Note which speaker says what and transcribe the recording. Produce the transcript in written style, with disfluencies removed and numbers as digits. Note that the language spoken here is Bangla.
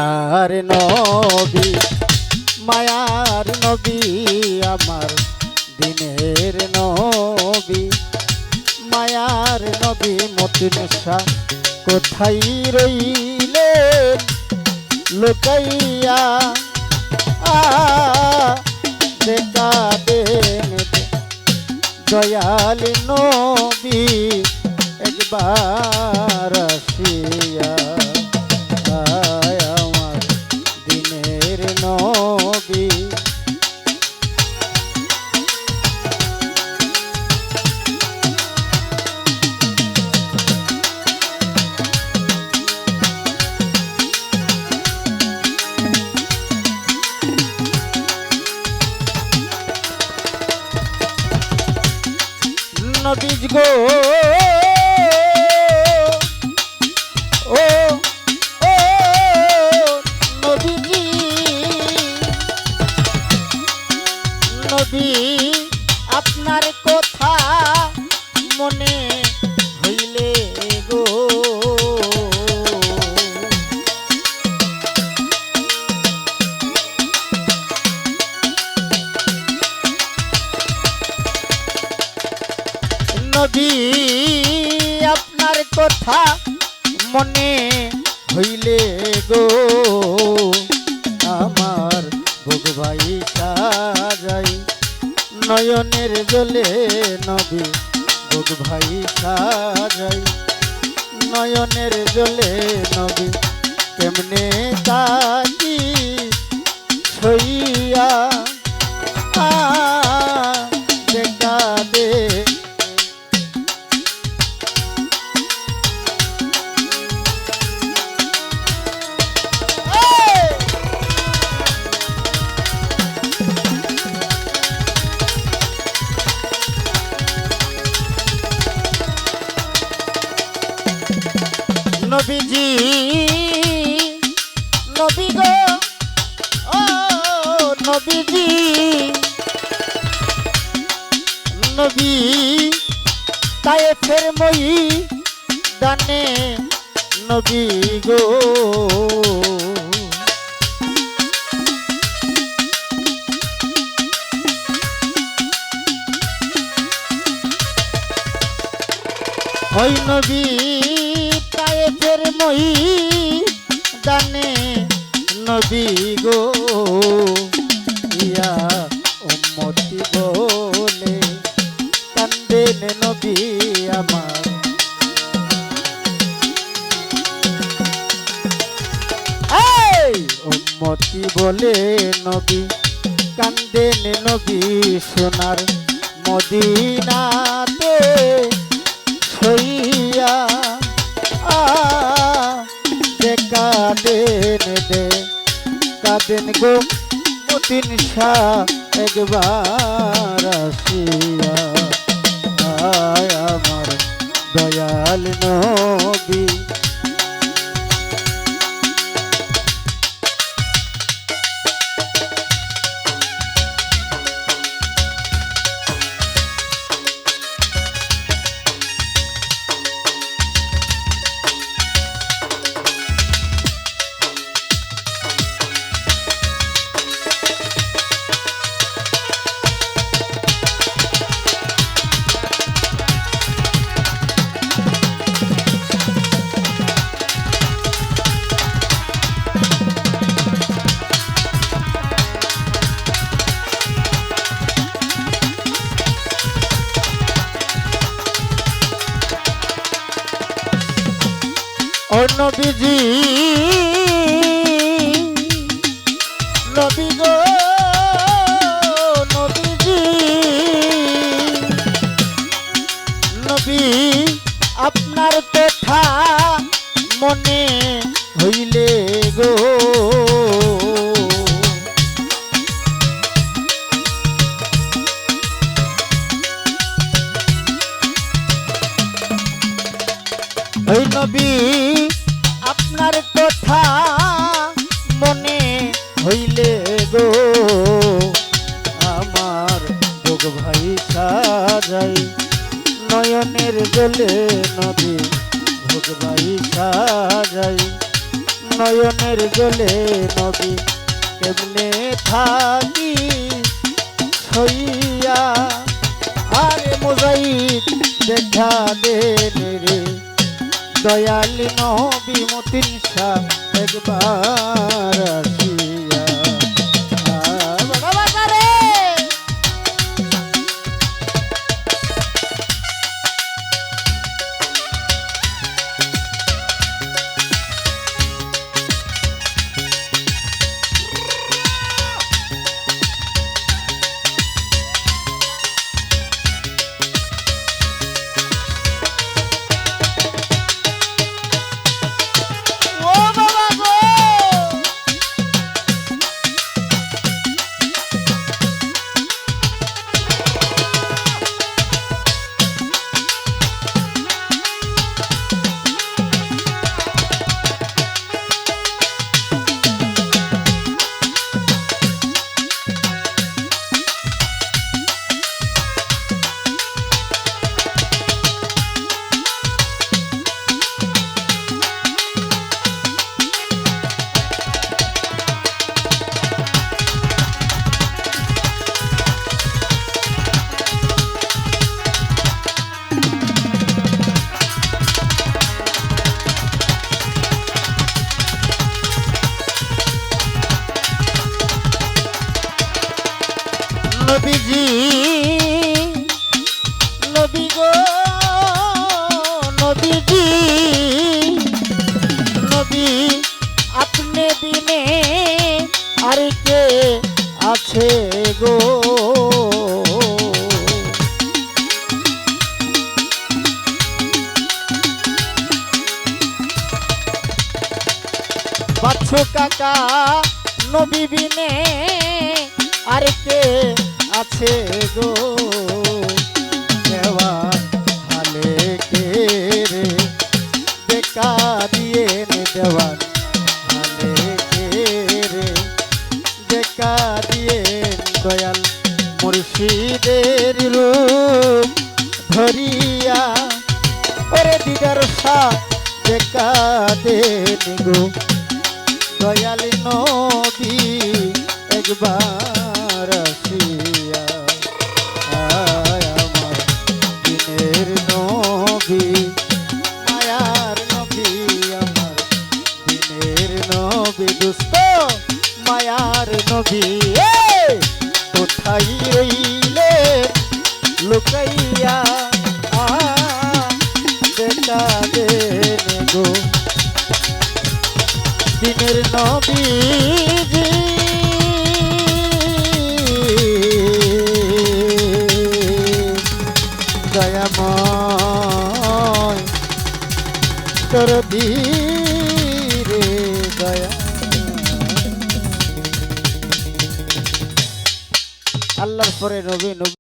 Speaker 1: আর নবী মায়ার নবী আমার দিনের নবী মায়ার নবী মতিন শাহ কোথায় রইলেন লুকাইয়া দেখা দেন দয়াল নবী একবার আসিয়া আমার দিনের নবী নবীজ গো ও ও নবীজি নবী আপনার কথা মনে হইলে গো নবী আপনার কথা মনে হইলে গো আমার বুক ভাই সাজাই নয়নের জলে নবী বুক ভাই সাজাই নয়নের জলে নবী কেমনে কাটি সইয়া দেখা দে নবীজি নবী গো ও নবীজি নবী তায়েফের মই দানে নবী গো ওই নবী তায়েফের মই দানে নবী গো ইয়া উম্মতি বলে কান্দেন নবী আমার এই উম্মতি বলে নবী কান্দেন নবী সোনার মদিনাতে সইয়া কাঁদেন গো মতিন শাহ একবার আসিয়া আমার দয়াল নবী ও নবীজি নবী গো নবীজি নবী আপনার কথা মনে হইলে গো ওই নবী আপনার কথা মনে হইলে গো আমার বুক ভাই সাজাই নয়নের জলে নবী বুক ভাই সাজাই নয়নের প্রেমের জলে নবী কেমনে থাকি সইয়া আরে মোজাইক দেখা দেন রে দয়ালি নবী মতিন শাহ একবার আসিয়া বাবা রে নবীজি নবী গো নবীজি নবী আপনি বিনে আর কে আছে গো বাচ্চু কাকা নবী বিনে আর কে আছে গো দেওয়ান হালে কে রে দেখা দিয়ে দেওয়ান হালে কে রে দেখা দিয়ে দয়াল মুর্শিদের রূপ ধরিয়া ওরে দিদার শাহ দেখা দেন গো দয়াল নবী একবার আসিয়া আয় আমার দিনের নবী মায়ার নবী আমার দিনের নবী দুস্ত মায়ার নবী কোথায় রইলে লুকাইয়া দেখা দেন গো দিনের নবী দয়াময় তোর ধীরে দয়া আল্লাহর পরে নবী নবী